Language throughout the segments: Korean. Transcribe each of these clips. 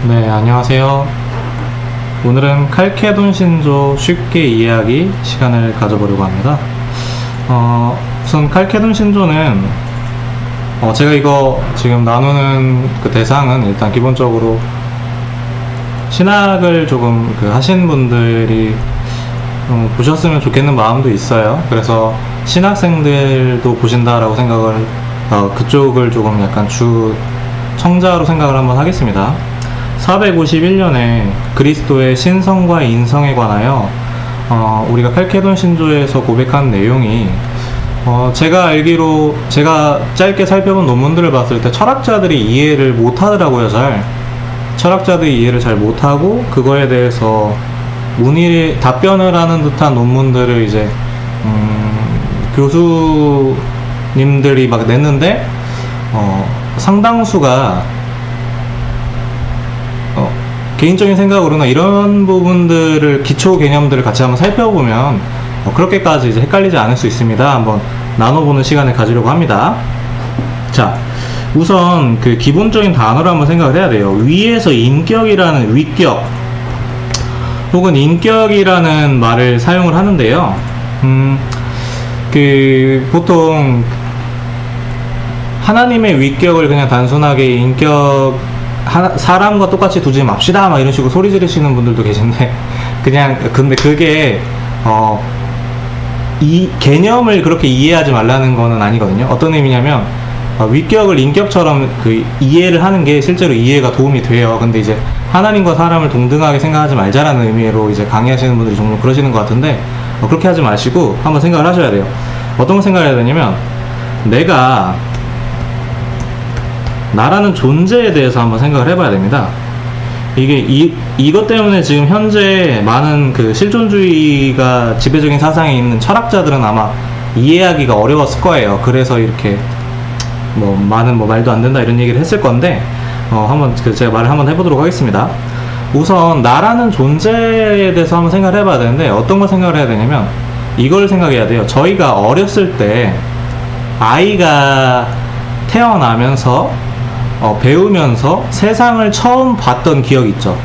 네, 안녕하세요. 오늘은 칼케돈 신조 쉽게 이해하기 시간을 가져보려고 합니다. 우선 칼케돈 신조는 제가 이거 지금 나누는 그 대상은 일단 기본적으로 신학을 조금 하신 분들이 보셨으면 좋겠는 마음도 있어요. 그래서 신학생들도 보신다라고 생각을 그쪽을 조금 약간 주 청자로 생각을 한번 하겠습니다. 451년에 그리스도의 신성과 인성에 관하여 우리가 칼케돈 신조에서 고백한 내용이 제가 알기로 제가 짧게 살펴본 논문들을 봤을 때 철학자들이 이해를 못하더라고요. 철학자들이 이해를 잘 못하고 그거에 대해서 답변을 하는 듯한 논문들을 이제 교수님들이 막 냈는데 상당수가 개인적인 생각으로는 이런 부분들을 기초 개념들을 같이 한번 살펴보면 그렇게까지 이제 헷갈리지 않을 수 있습니다. 한번 나눠보는 시간을 가지려고 합니다. 자, 우선 그 기본적인 단어를 한번 생각을 해야 돼요. 위에서 인격이라는 위격 혹은 인격이라는 말을 사용을 하는데요. 보통 하나님의 위격을 그냥 단순하게 사람과 똑같이 두지 맙시다 막 이런 식으로 소리 지르시는 분들도 계신데 근데 그게 이 개념을 그렇게 이해하지 말라는 거는 아니거든요. 어떤 의미냐면 위격을 인격처럼 이해를 하는 게 실제로 이해가 도움이 돼요. 근데 이제 하나님과 사람을 동등하게 생각하지 말자라는 의미로 이제 강의하시는 분들이 종종 그러시는 것 같은데 그렇게 하지 마시고 한번 생각을 하셔야 돼요. 어떤 걸 생각을 해야 되냐면 내가 나라는 존재에 대해서 한번 생각을 해봐야 됩니다. 이것 때문에 지금 현재 많은 실존주의가 지배적인 사상에 있는 철학자들은 아마 이해하기가 어려웠을 거예요. 그래서 이렇게 많은 말도 안 된다 이런 얘기를 했을 건데 한번 제가 말을 한번 해보도록 하겠습니다. 우선 나라는 존재에 대해서 한번 생각을 해봐야 되는데 어떤 걸 생각을 해야 되냐면 이걸 생각해야 돼요. 저희가 어렸을 때 아이가 태어나면서 배우면서 세상을 처음 봤던 기억이 있죠.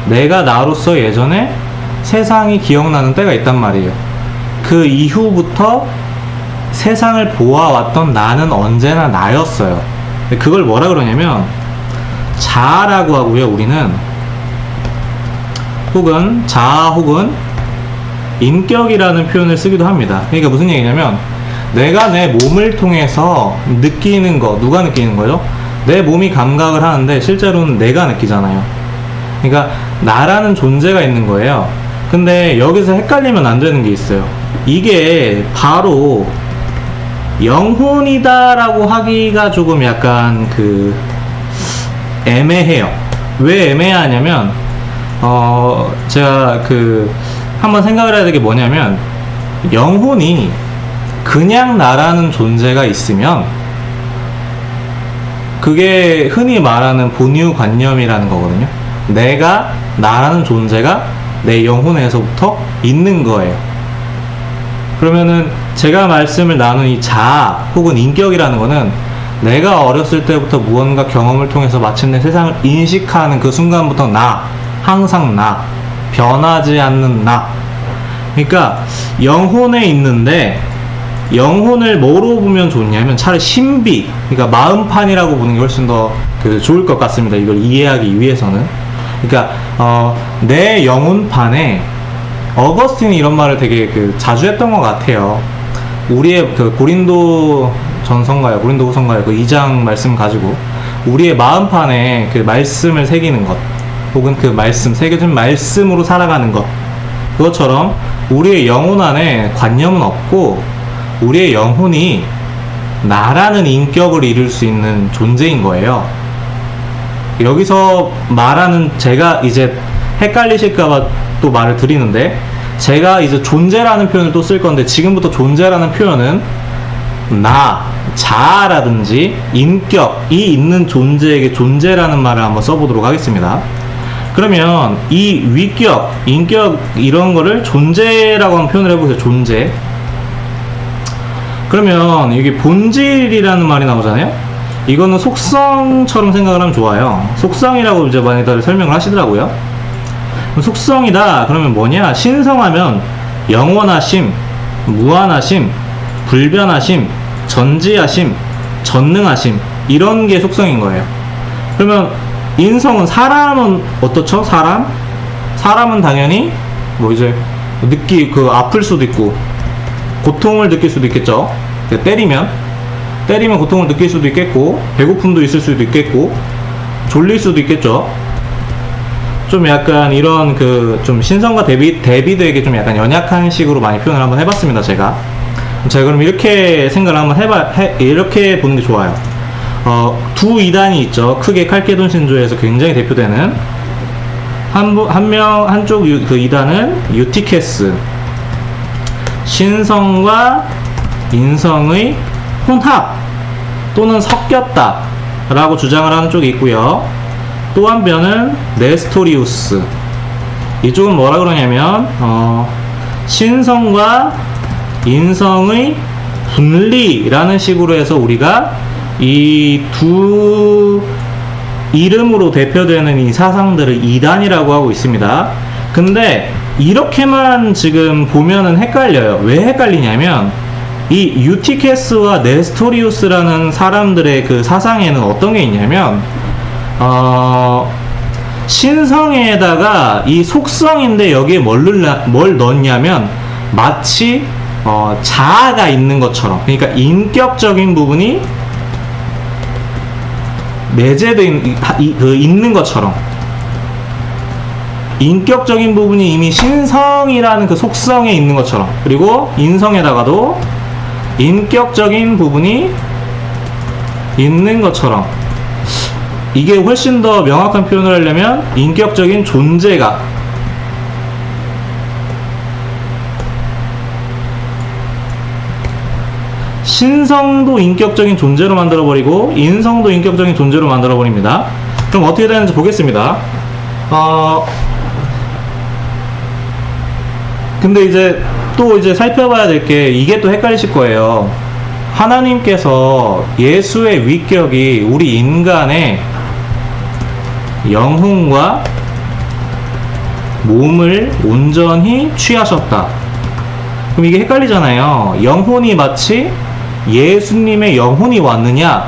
내가 나로서 예전에 세상이 기억나는 때가 있단 말이에요. 그 이후부터 세상을 보아왔던 나는 언제나 나였어요. 그걸 뭐라 그러냐면 자아라고 하고요. 우리는 혹은 자아 혹은 인격이라는 표현을 쓰기도 합니다. 그러니까 무슨 얘기냐면 내가 내 몸을 통해서 느끼는 거, 누가 느끼는 거죠? 내 몸이 감각을 하는데 실제로는 내가 느끼잖아요. 그러니까 나라는 존재가 있는 거예요. 근데 여기서 헷갈리면 안 되는 게 있어요. 이게 바로 영혼이다라고 하기가 조금 약간 애매해요. 왜 애매하냐면 제가 한번 생각을 해야 될 게 뭐냐면 영혼이 그냥 나라는 존재가 있으면 그게 흔히 말하는 본유관념이라는 거거든요. 내가 나라는 존재가 내 영혼에서부터 있는 거예요. 그러면은 제가 말씀을 나눈 이 자아 혹은 인격이라는 거는 내가 어렸을 때부터 무언가 경험을 통해서 마침내 세상을 인식하는 그 순간부터 항상 변하지 않는 그러니까 영혼에 있는데 영혼을 뭐로 보면 좋냐면 차라리 신비, 그러니까 마음판이라고 보는 게 훨씬 더 좋을 것 같습니다. 이걸 이해하기 위해서는. 그러니까 내 영혼판에 어거스틴이 이런 말을 되게 자주 했던 것 같아요. 우리의 고린도 전서인가요? 고린도 후서인가요? 2장 말씀 가지고 우리의 마음판에 말씀을 새기는 것, 혹은 새겨진 말씀으로 살아가는 것. 그것처럼 우리의 영혼 안에 관념은 없고 우리의 영혼이 나라는 인격을 이룰 수 있는 존재인 거예요. 여기서 말하는 제가 이제 헷갈리실까봐 또 말을 드리는데 제가 이제 존재라는 표현을 또 쓸 건데 지금부터 존재라는 표현은 자아라든지 인격이 있는 존재에게 존재라는 말을 한번 써보도록 하겠습니다. 그러면 이 위격, 인격 이런 거를 존재라고 한번 표현을 해보세요. 존재. 그러면 이게 본질이라는 말이 나오잖아요. 이거는 속성처럼 생각을 하면 좋아요. 속성이라고 이제 많이들 설명을 하시더라고요. 속성이다 그러면 뭐냐, 신성하면 영원하심, 무한하심, 불변하심, 전지하심, 전능하심, 이런 게 속성인 거예요. 그러면 인성은, 사람은 어떻죠? 사람은 당연히 뭐 이제 아플 수도 있고 고통을 느낄 수도 있겠죠. 때리면 고통을 느낄 수도 있겠고, 배고픔도 있을 수도 있겠고, 졸릴 수도 있겠죠. 좀 약간 이런 좀 신성과 데비드에게 좀 약간 연약한 식으로 많이 표현을 한번 해봤습니다, 제가. 그럼 이렇게 생각을 한번 이렇게 보는 게 좋아요. 두 이단이 있죠. 크게 칼케돈 신조에서 굉장히 대표되는 한쪽 그 이단은 유티케스, 신성과 인성의 혼합 또는 섞였다 라고 주장을 하는 쪽이 있고요. 또 한편은 네스토리우스, 이쪽은 뭐라 그러냐면 신성과 인성의 분리라는 식으로 해서 우리가 이 두 이름으로 대표되는 이 사상들을 이단이라고 하고 있습니다. 근데 이렇게만 지금 보면은 헷갈려요. 왜 헷갈리냐면 이 유티케스와 네스토리우스라는 사람들의 그 사상에는 어떤 게 있냐면 신성에다가 이 속성인데 여기에 뭘 넣냐면 마치 자아가 있는 것처럼, 그러니까 인격적인 부분이 내재된 있는 것처럼, 인격적인 부분이 이미 신성이라는 그 속성에 있는 것처럼, 그리고 인성에다가도 인격적인 부분이 있는 것처럼, 이게 훨씬 더 명확한 표현을 하려면 인격적인 존재가, 신성도 인격적인 존재로 만들어버리고 인성도 인격적인 존재로 만들어버립니다. 그럼 어떻게 되는지 보겠습니다. 근데 이제 또 살펴봐야 될 게, 이게 또 헷갈리실 거예요. 하나님께서 예수의 위격이 우리 인간의 영혼과 몸을 온전히 취하셨다. 그럼 이게 헷갈리잖아요. 영혼이 마치 예수님의 영혼이 왔느냐,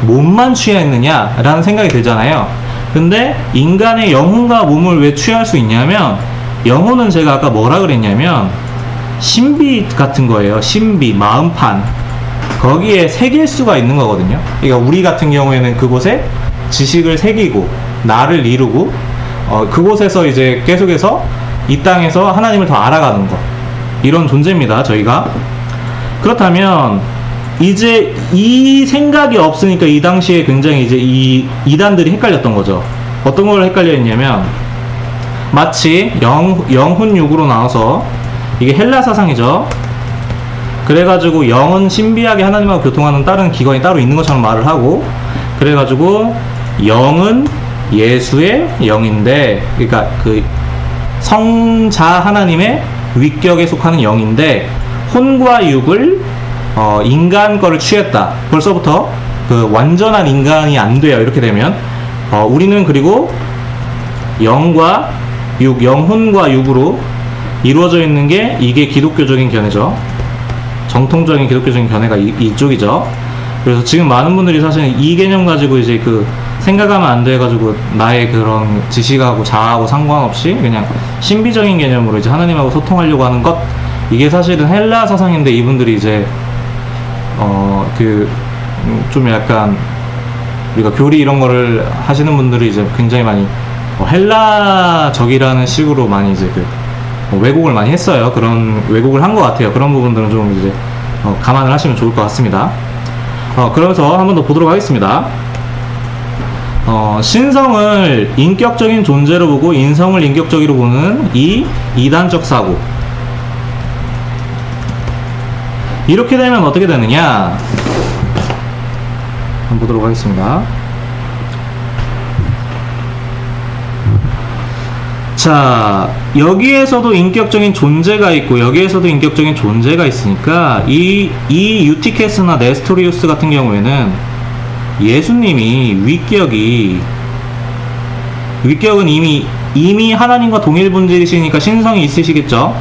몸만 취했느냐 라는 생각이 들잖아요. 근데 인간의 영혼과 몸을 왜 취할 수 있냐면, 영혼은 제가 아까 뭐라 그랬냐면 신비 같은 거예요. 신비, 마음판, 거기에 새길 수가 있는 거거든요. 그러니까 우리 같은 경우에는 그곳에 지식을 새기고 나를 이루고 그곳에서 이제 계속해서 이 땅에서 하나님을 더 알아가는 거, 이런 존재입니다, 저희가. 그렇다면 이제 이 생각이 없으니까 이 당시에 굉장히 이제 이 이단들이 헷갈렸던 거죠. 어떤 걸 헷갈려 했냐면, 마치 영혼 육으로 나와서, 이게 헬라 사상이죠. 그래가지고 영은 신비하게 하나님하고 교통하는 다른 기관이 따로 있는 것처럼 말을 하고, 그래가지고 영은 예수의 영인데, 그러니까 그 성자 하나님의 위격에 속하는 영인데, 혼과 육을 인간 거를 취했다. 벌써부터 그 완전한 인간이 안 돼요. 이렇게 되면 우리는, 그리고 영과 육, 영혼과 육으로 이루어져 있는 게, 이게 기독교적인 견해죠. 정통적인 기독교적인 견해가 이쪽이죠. 그래서 지금 많은 분들이 사실 이 개념 가지고 이제 생각하면 안 돼가지고 나의 그런 지식하고 자아하고 상관없이 그냥 신비적인 개념으로 이제 하나님하고 소통하려고 하는 것, 이게 사실은 헬라 사상인데, 이분들이 이제 좀 약간 우리가 교리 이런 거를 하시는 분들이 이제 굉장히 많이 헬라적이라는 식으로 많이 이제 왜곡을 많이 했어요. 그런 왜곡을 한 것 같아요. 그런 부분들은 좀 이제 감안을 하시면 좋을 것 같습니다. 그러면서 한 번 더 보도록 하겠습니다. 신성을 인격적인 존재로 보고 인성을 인격적으로 보는 이 이단적 사고, 이렇게 되면 어떻게 되느냐, 한번 보도록 하겠습니다. 자, 여기에서도 인격적인 존재가 있고 여기에서도 인격적인 존재가 있으니까 이 유티케스나 네스토리우스 같은 경우에는 예수님이 위격은 이미 하나님과 동일 본질이시니까 신성이 있으시겠죠?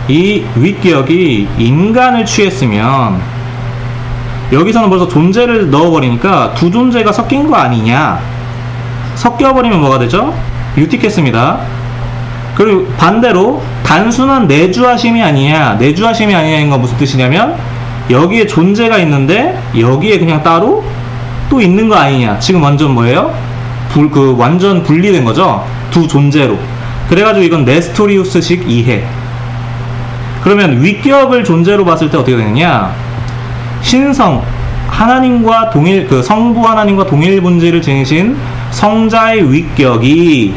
이 위격이 인간을 취했으면 여기서는 벌써 존재를 넣어버리니까 두 존재가 섞인 거 아니냐? 섞여버리면 뭐가 되죠? 유티케스입니다. 그리고 반대로 단순한 내주하심이 아니냐? 내주하심이 아니냐인 건 무슨 뜻이냐면 여기에 존재가 있는데 여기에 그냥 따로 또 있는 거 아니냐? 지금 완전 뭐예요? 완전 분리된 거죠? 두 존재로. 그래가지고 이건 네스토리우스식 이해. 그러면 위격을 존재로 봤을 때 어떻게 되느냐? 신성, 하나님과 동일, 성부 하나님과 동일 본질을 지니신 성자의 위격이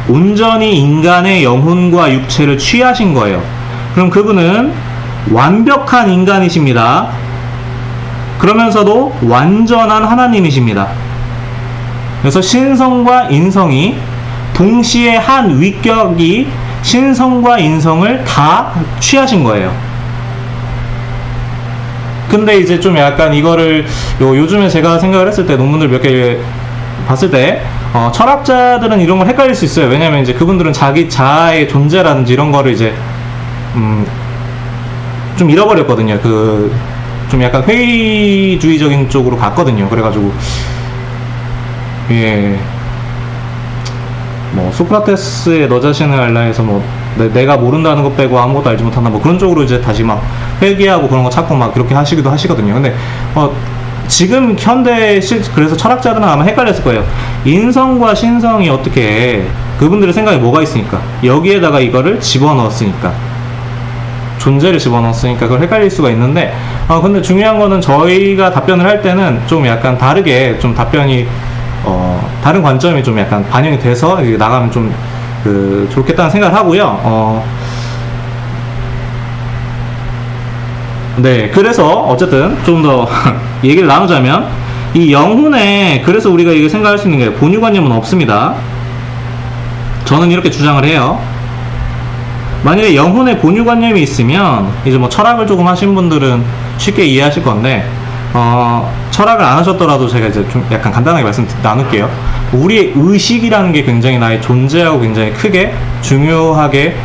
온전히 인간의 영혼과 육체를 취하신 거예요. 그럼 그분은 완벽한 인간이십니다. 그러면서도 완전한 하나님이십니다. 그래서 신성과 인성이 동시에 한 위격이 신성과 인성을 다 취하신 거예요. 근데 이제 좀 약간 이거를 요즘에 제가 생각을 했을 때 논문들 몇 개 봤을 때 철학자들은 이런 걸 헷갈릴 수 있어요. 왜냐면 이제 그분들은 자기 자아의 존재라든지 이런 거를 이제 좀 잃어버렸거든요. 좀 약간 회의주의적인 쪽으로 갔거든요. 그래가지고 예, 뭐 소크라테스의 너 자신을 알라 해서 뭐 내가 모른다는 것 빼고 아무것도 알지 못한다 뭐 그런 쪽으로 이제 다시 막 회귀하고 그런 거 찾고 막 그렇게 하시기도 하시거든요. 근데 지금 그래서 철학자들은 아마 헷갈렸을 거예요. 인성과 신성이 어떻게 그분들의 생각에 뭐가 있으니까 여기에다가 이거를 집어넣었으니까 존재를 집어넣었으니까 그걸 헷갈릴 수가 있는데 근데 중요한 거는 저희가 답변을 할 때는 좀 약간 다르게 좀 답변이 다른 관점이 좀 약간 반영이 돼서 나가면 좀 좋겠다는 생각을 하고요. 네, 그래서 어쨌든 좀 더 얘기를 나누자면 이 영혼에 그래서 우리가 이게 생각할 수 있는 게 본유관념은 없습니다. 저는 이렇게 주장을 해요. 만약에 영혼에 본유관념이 있으면 이제 뭐 철학을 조금 하신 분들은 쉽게 이해하실 건데 철학을 안 하셨더라도 제가 이제 좀 약간 간단하게 말씀 나눌게요. 우리의 의식이라는 게 굉장히 나의 존재하고 굉장히 크게 중요하게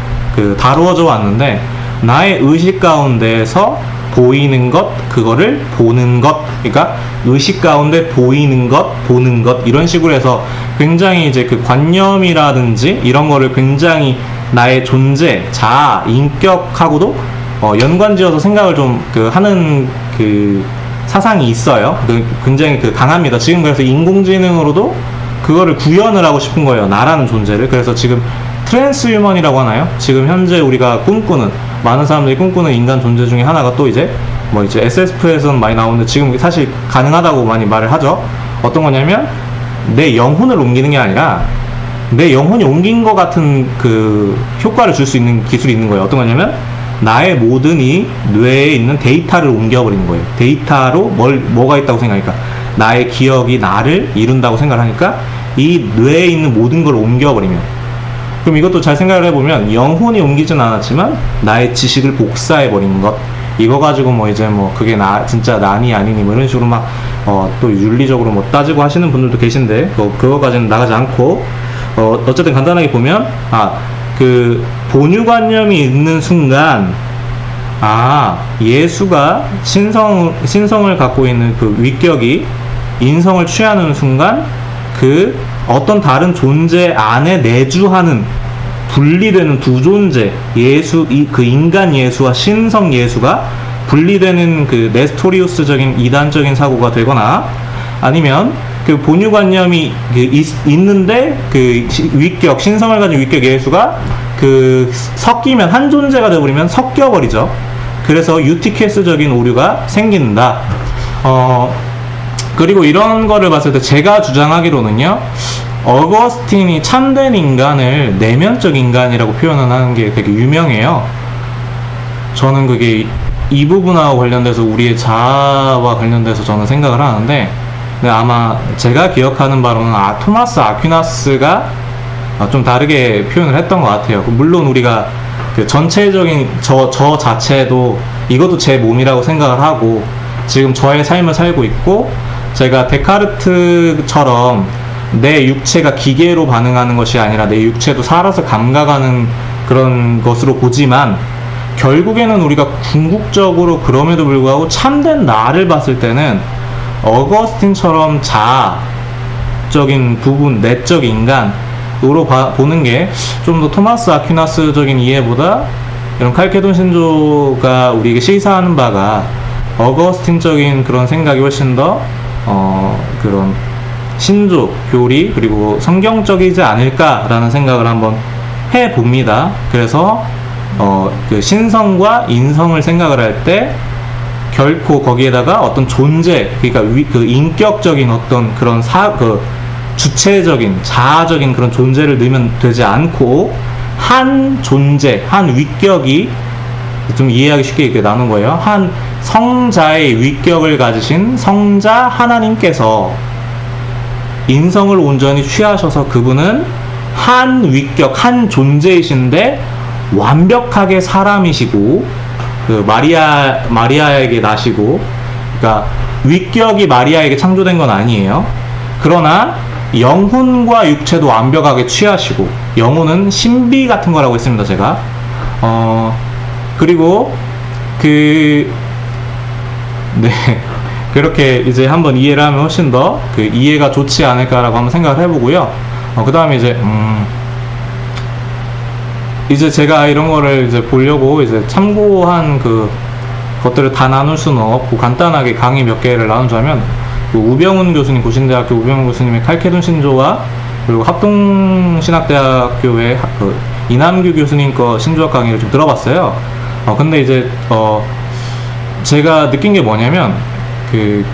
다루어져 왔는데 나의 의식 가운데에서 보이는 것, 그거를 보는 것, 그러니까 의식 가운데 보이는 것, 보는 것 이런 식으로 해서 굉장히 이제 관념이라든지 이런 거를 굉장히 나의 존재, 자아, 인격하고도 연관지어서 생각을 좀 하는 사상이 있어요. 굉장히 강합니다. 지금 그래서 인공지능으로도 그거를 구현을 하고 싶은 거예요. 나라는 존재를. 그래서 지금 트랜스휴먼이라고 하나요? 지금 현재 우리가 꿈꾸는 많은 사람들이 꿈꾸는 인간 존재 중에 하나가 또 이제 SSF에서는 많이 나오는데 지금 사실 가능하다고 많이 말을 하죠. 어떤 거냐면 내 영혼을 옮기는 게 아니라 내 영혼이 옮긴 것 같은 효과를 줄 수 있는 기술이 있는 거예요. 어떤 거냐면 나의 모든 이 뇌에 있는 데이터를 옮겨버리는 거예요. 데이터로 뭐가 있다고 생각하니까 나의 기억이 나를 이룬다고 생각을 하니까 이 뇌에 있는 모든 걸 옮겨버리면 그럼 이것도 잘 생각을 해보면 영혼이 옮기진 않았지만 나의 지식을 복사해버리는 것 이거 가지고 그게 진짜 난이 아니니 이런 식으로 또 윤리적으로 따지고 하시는 분들도 계신데 그거까지는 나가지 않고 어쨌든 간단하게 보면 본유관념이 있는 순간 예수가 신성을 갖고 있는 위격이 인성을 취하는 순간 어떤 다른 존재 안에 내주하는 분리되는 두 존재 인간 예수와 신성 예수가 분리되는 네스토리우스적인 이단적인 사고가 되거나 아니면 본유관념이 있는데 위격 신성을 가진 위격 예수가 섞이면 한 존재가 되어버리면 섞여버리죠. 그래서 유티케스적인 오류가 생긴다. 그리고 이런 거를 봤을 때 제가 주장하기로는요, 어거스틴이 참된 인간을 내면적 인간이라고 표현을 하는 게 되게 유명해요. 저는 그게 이 부분하고 관련돼서 우리의 자아와 관련돼서 저는 생각을 하는데, 근데 아마 제가 기억하는 바로는 토마스 아퀴나스가 좀 다르게 표현을 했던 것 같아요. 물론 우리가 전체적인 저 자체도 이것도 제 몸이라고 생각을 하고 지금 저의 삶을 살고 있고 제가 데카르트처럼 내 육체가 기계로 반응하는 것이 아니라 내 육체도 살아서 감각하는 그런 것으로 보지만, 결국에는 우리가 궁극적으로 그럼에도 불구하고 참된 나를 봤을 때는 어거스틴처럼 자아적인 부분, 내적 인간으로 보는 게 좀 더 토마스 아퀴나스적인 이해보다 이런 칼케돈 신조가 우리에게 시사하는 바가 어거스틴적인 그런 생각이 훨씬 더 그런 신조, 교리, 그리고 성경적이지 않을까라는 생각을 한번 해봅니다. 그래서 그 신성과 인성을 생각을 할 때 결코 거기에다가 어떤 존재, 그러니까 그 인격적인 어떤 그런 주체적인, 자아적인 그런 존재를 넣으면 되지 않고, 한 존재, 한 위격이, 좀 이해하기 쉽게 이렇게 나눈 거예요. 한 성자의 위격을 가지신 성자 하나님께서 인성을 온전히 취하셔서 그분은 한 위격, 한 존재이신데 완벽하게 사람이시고, 그 마리아에게 나시고, 그러니까 위격이 마리아에게 창조된 건 아니에요. 그러나 영혼과 육체도 완벽하게 취하시고, 영혼은 신비 같은 거라고 했습니다, 제가. 그리고 네, 그렇게 이제 한번 이해를 하면 훨씬 더 그 이해가 좋지 않을까라고 한번 생각을 해보고요. 그 다음에 이제 제가 이런 거를 이제 보려고 이제 참고한 것들을 다 나눌 수는 없고, 간단하게 강의 몇 개를 나누자면, 우병훈 교수님, 고신대학교 우병훈 교수님의 칼케돈 신조와, 그리고 합동신학대학교의 이남규 교수님 거 신조학 강의를 좀 들어봤어요. 근데 이제 제가 느낀 게 뭐냐면,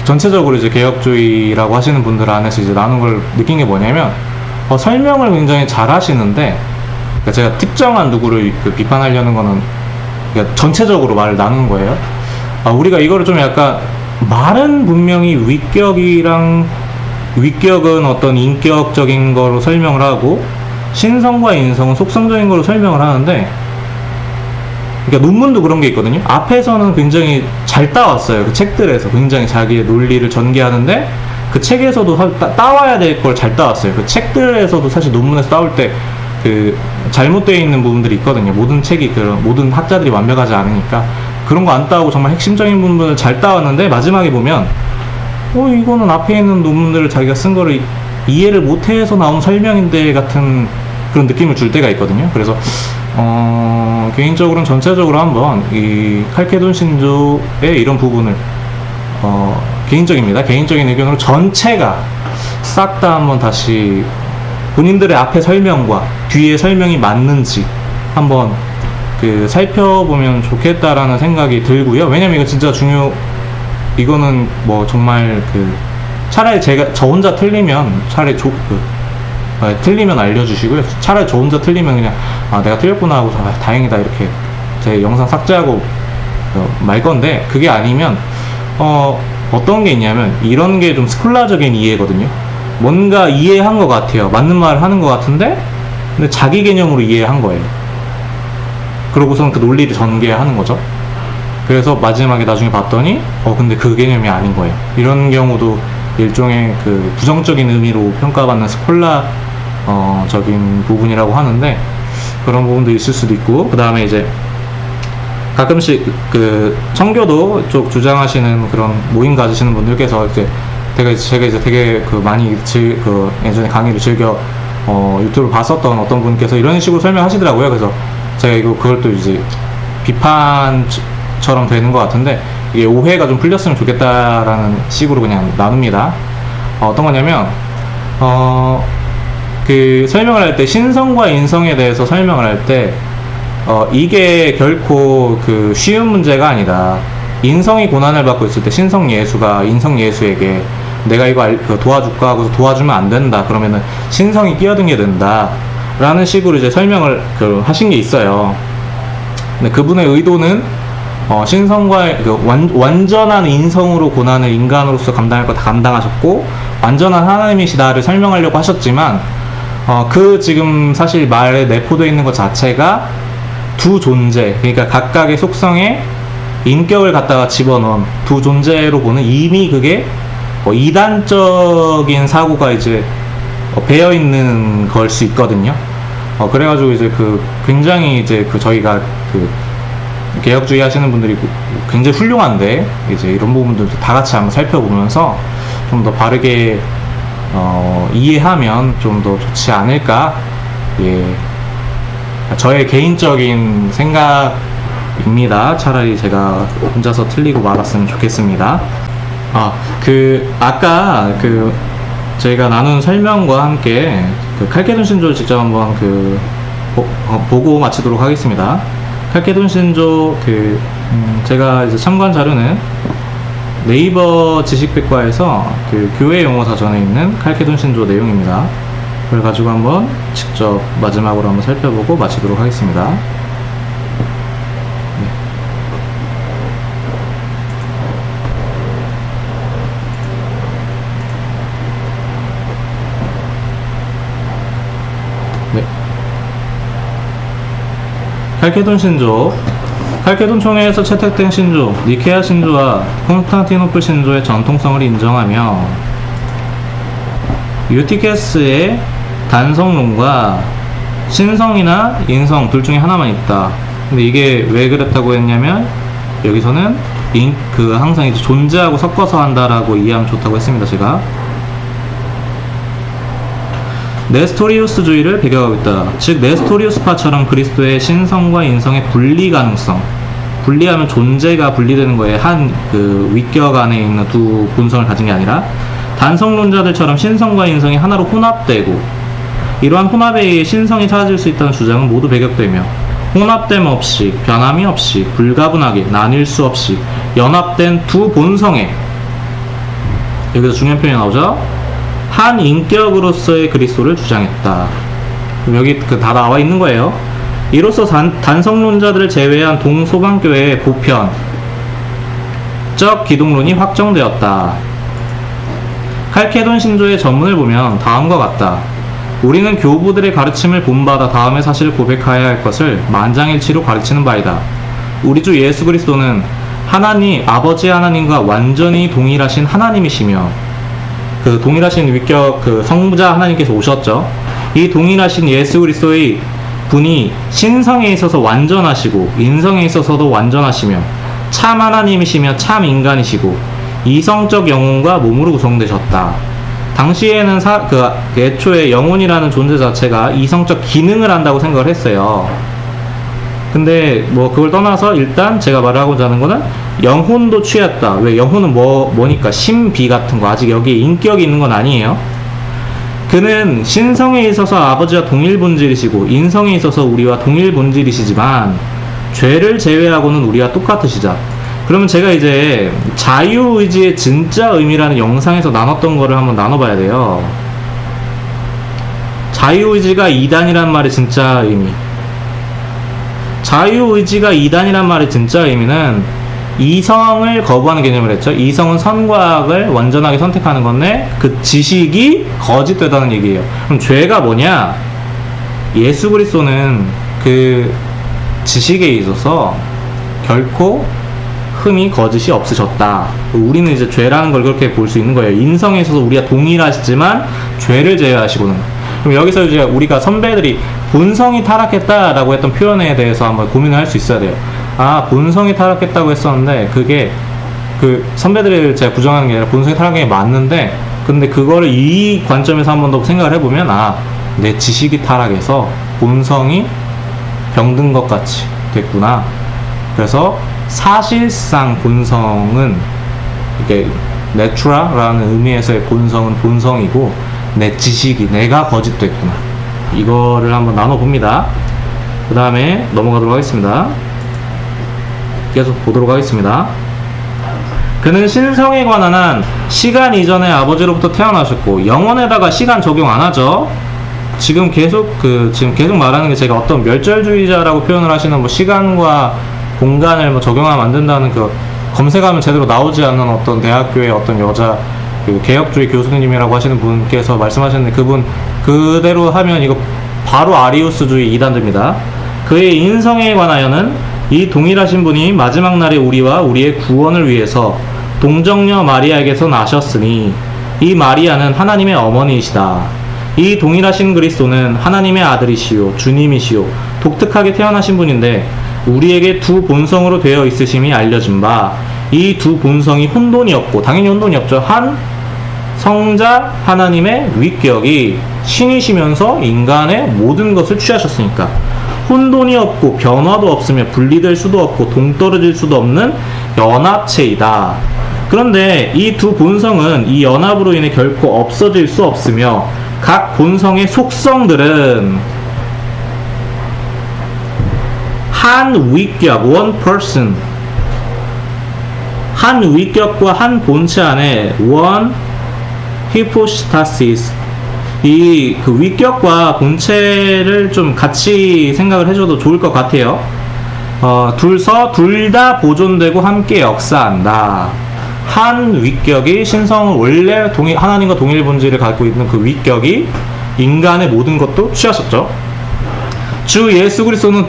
전체적으로 이제 개혁주의라고 하시는 분들 안에서 이제 나눈 걸 느낀 게 뭐냐면, 설명을 굉장히 잘 하시는데, 그러니까 제가 특정한 누구를 비판하려는 거는, 그러니까 전체적으로 말을 나눈 거예요. 우리가 이거를 좀 약간, 말은 분명히 위격은 어떤 인격적인 거로 설명을 하고, 신성과 인성은 속성적인 거로 설명을 하는데, 그러니까 논문도 그런 게 있거든요. 앞에서는 굉장히 잘 따왔어요. 그 책들에서 굉장히 자기의 논리를 전개하는데, 그 책에서도 따와야 될 걸 잘 따왔어요. 그 책들에서도 사실 논문에서 따올 때 잘못되어 있는 부분들이 있거든요. 모든 책이, 모든 학자들이 완벽하지 않으니까 그런 거 안 따오고 정말 핵심적인 부분을 잘 따왔는데, 마지막에 보면 이거는 앞에 있는 논문들을 자기가 쓴 거를 이해를 못해서 나온 설명인데 같은 그런 느낌을 줄 때가 있거든요. 그래서 개인적으로는 전체적으로 한번 이 칼케돈 신조의 이런 부분을 개인적입니다. 개인적인 의견으로 전체가 싹 다 한번 다시 본인들의 앞에 설명과 뒤에 설명이 맞는지 한번 살펴보면 좋겠다라는 생각이 들고요. 왜냐면 이거 진짜 이거는 뭐 정말 차라리 저 혼자 틀리면 차라리 틀리면 알려주시고요. 차라리 저 혼자 틀리면 그냥 내가 틀렸구나 하고 다행이다 이렇게 제 영상 삭제하고 말 건데, 그게 아니면 어떤 게 있냐면, 이런 게 좀 스콜라적인 이해거든요. 뭔가 이해한 것 같아요. 맞는 말을 하는 것 같은데, 근데 자기 개념으로 이해한 거예요. 그러고선 그 논리를 전개하는 거죠. 그래서 마지막에 나중에 봤더니 근데 그 개념이 아닌 거예요. 이런 경우도 일종의 부정적인 의미로 평가받는 스콜라 적인 부분이라고 하는데, 그런 부분도 있을 수도 있고, 그 다음에 이제 가끔씩 청교도 쪽 주장하시는 그런 모임 가지시는 분들께서 제가 이제 되게 많이 예전에 강의를 즐겨 유튜브를 봤었던 어떤 분께서 이런 식으로 설명하시더라고요. 그래서 제가 그걸 또 이제 비판처럼 되는 것 같은데, 이게 오해가 좀 풀렸으면 좋겠다라는 식으로 그냥 나눕니다. 어떤 거냐면, 설명을 할 때 신성과 인성에 대해서 설명을 할 때 이게 결코 쉬운 문제가 아니다. 인성이 고난을 받고 있을 때 신성 예수가 인성 예수에게 내가 이거 도와줄까 하고서 도와주면 안 된다. 그러면은 신성이 끼어들게 된다. 라는 식으로 이제 설명을 하신 게 있어요. 근데 그분의 의도는 신성과 완전한 인성으로 고난을 인간으로서 감당할 거 다 감당하셨고, 완전한 하나님이시다를 설명하려고 하셨지만, 지금 사실 말에 내포되어 있는 것 자체가 두 존재, 그러니까 각각의 속성에 인격을 갖다가 집어넣은 두 존재로 보는, 이미 그게 이단적인 사고가 이제 배어 있는 걸 수 있거든요. 그래가지고 이제 굉장히 이제 저희가 개혁주의 하시는 분들이 굉장히 훌륭한데, 이제 이런 부분들도 다 같이 한번 살펴보면서 좀 더 바르게 이해하면 좀 더 좋지 않을까. 예, 저의 개인적인 생각입니다. 차라리 제가 혼자서 틀리고 말았으면 좋겠습니다. 아까 저희가 나눈 설명과 함께 칼케돈 신조를 직접 한번 보고 마치도록 하겠습니다. 칼케돈 신조 제가 이제 참고한 자료는 네이버 지식백과에서 교회 용어 사전에 있는 칼케돈 신조 내용입니다. 그걸 가지고 한번 직접 마지막으로 한번 살펴보고 마치도록 하겠습니다. 네. 칼케돈 신조, 칼케돈 총회에서 채택된 신조, 니케아 신조와 콘스탄티노플 신조의 전통성을 인정하며 유티케스의 단성론과 신성이나 인성 둘 중에 하나만 있다. 근데 이게 왜 그랬다고 했냐면, 여기서는 항상 이제 존재하고 섞어서 한다라고 이해하면 좋다고 했습니다. 제가 네스토리우스주의를 배경하고 있다. 즉 네스토리우스파처럼 그리스도의 신성과 인성의 분리 가능성, 분리하면 존재가 분리되는 거예요. 한 위격 안에 있는 두 본성을 가진 게 아니라, 단성론자들처럼 신성과 인성이 하나로 혼합되고, 이러한 혼합에 의해 신성이 사라질 수 있다는 주장은 모두 배격되며, 혼합됨 없이, 변함이 없이, 불가분하게, 나뉠 수 없이 연합된 두 본성에, 여기서 중요한 표현이 나오죠. 한 인격으로서의 그리스도를 주장했다. 여기 다 나와 있는 거예요. 이로써 단성론자들을 제외한 동소방교회의 보편적 기독론이 확정되었다. 칼케돈 신조의 전문을 보면 다음과 같다. 우리는 교부들의 가르침을 본받아 다음의 사실을 고백하여야 할 것을 만장일치로 가르치는 바이다. 우리 주 예수 그리스도는 하나님, 아버지 하나님과 완전히 동일하신 하나님이시며, 동일하신 위격 성부자 하나님께서 오셨죠. 이 동일하신 예수 그리스도의 분이 신성에 있어서 완전하시고 인성에 있어서도 완전하시며 참 하나님이시며 참 인간이시고 이성적 영혼과 몸으로 구성되셨다. 당시에는 애초에 영혼이라는 존재 자체가 이성적 기능을 한다고 생각을 했어요. 근데 그걸 떠나서 일단 제가 말하고자 하는 거는 영혼도 취했다. 왜? 영혼은 뭐니까 신비 같은 거, 아직 여기에 인격이 있는 건 아니에요. 그는 신성에 있어서 아버지와 동일 본질이시고 인성에 있어서 우리와 동일 본질이시지만 죄를 제외하고는 우리와 똑같으시다. 그러면 제가 이제 자유의지의 진짜 의미라는 영상에서 나눴던 거를 한번 나눠봐야 돼요. 자유의지가 2단이란 말의 진짜 의미. 자유의지가 2단이란 말의 진짜 의미는 이성을 거부하는 개념을 했죠. 이성은 선과 악을 완전하게 선택하는 건데 그 지식이 거짓되다는 얘기예요. 그럼 죄가 뭐냐? 예수 그리스도는 그 지식에 있어서 결코 흠이 거짓이 없으셨다. 우리는 이제 죄라는 걸 그렇게 볼 수 있는 거예요. 인성에 있어서 우리가 동일하시지만 죄를 제외하시고는. 그럼 여기서 이제 우리가 선배들이 본성이 타락했다라고 했던 표현에 대해서 한번 고민을 할 수 있어야 돼요. 본성이 타락했다고 했었는데 그게 선배들을 제가 부정하는 게 아니라 본성이 타락한 게 맞는데, 근데 그거를 이 관점에서 한 번 더 생각을 해보면 내 지식이 타락해서 본성이 병든 것 같이 됐구나. 그래서 사실상 본성은 이게 내추라라는 의미에서의 본성은 본성이고 내 지식이 내가 거짓됐구나. 이거를 한번 나눠봅니다. 그 다음에 넘어가도록 하겠습니다. 계속 보도록 하겠습니다. 그는 신성에 관한 한 시간 이전에 아버지로부터 태어나셨고 영혼에다가 시간 적용 안 하죠. 지금 계속 말하는 게 제가 어떤 멸절주의자라고 표현을 하시는 시간과 공간을 적용하면 안 된다는 검색하면 제대로 나오지 않는 어떤 대학교의 어떤 여자 개혁주의 교수님이라고 하시는 분께서 말씀하셨는데, 그분 그대로 하면 이거 바로 아리우스주의 2단입니다. 그의 인성에 관하여는 이 동일하신 분이 마지막 날에 우리와 우리의 구원을 위해서 동정녀 마리아에게서 나셨으니 이 마리아는 하나님의 어머니이시다. 이 동일하신 그리스도는 하나님의 아들이시요 주님이시요 독특하게 태어나신 분인데 우리에게 두 본성으로 되어 있으심이 알려진 바 이 두 본성이 혼돈이 없고, 당연히 혼돈이 없죠. 한 성자 하나님의 위격이 신이시면서 인간의 모든 것을 취하셨으니까 혼돈이 없고 변화도 없으며 분리될 수도 없고 동떨어질 수도 없는 연합체이다. 그런데 이 두 본성은 이 연합으로 인해 결코 없어질 수 없으며 각 본성의 속성들은 한 위격, one person, 한 위격과 한 본체 안에 one hypostasis, 이 그 위격과 본체를 좀 같이 생각을 해줘도 좋을 것 같아요. 둘 다 보존되고 함께 역사한다. 한 위격이 신성을 원래 하나님과 동일 본질을 갖고 있는 그 위격이 인간의 모든 것도 취하셨죠. 주 예수 그리스도는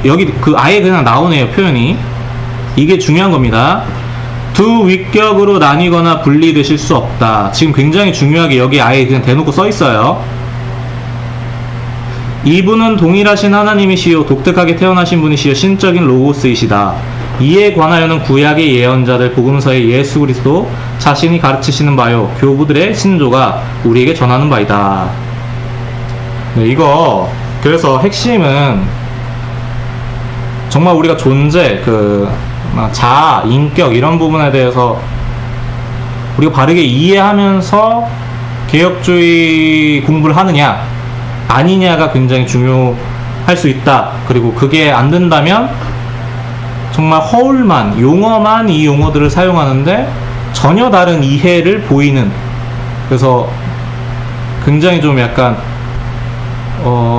여기 그 아예 그냥 나오네요, 표현이. 이게 중요한 겁니다. 두 위격으로 나뉘거나 분리되실 수 없다. 지금 굉장히 중요하게 여기 아예 그냥 대놓고 써 있어요. 이분은 동일하신 하나님이시요 독특하게 태어나신 분이시요 신적인 로고스이시다. 이에 관하여는 구약의 예언자들 복음서의 예수 그리스도 자신이 가르치시는 바요 교부들의 신조가 우리에게 전하는 바이다. 네, 이거 그래서 핵심은 정말 우리가 존재, 자아, 인격 이런 부분에 대해서 우리가 바르게 이해하면서 개혁주의 공부를 하느냐 아니냐가 굉장히 중요할 수 있다. 그리고 그게 안 된다면 정말 허울만, 용어만 이 용어들을 사용하는데 전혀 다른 이해를 보이는, 그래서 굉장히 좀 약간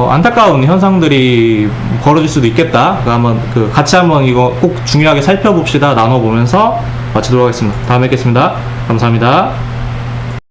안타까운 현상들이 벌어질 수도 있겠다. 같이 한번 이거 꼭 중요하게 살펴봅시다. 나눠보면서 마치도록 하겠습니다. 다음에 뵙겠습니다. 감사합니다.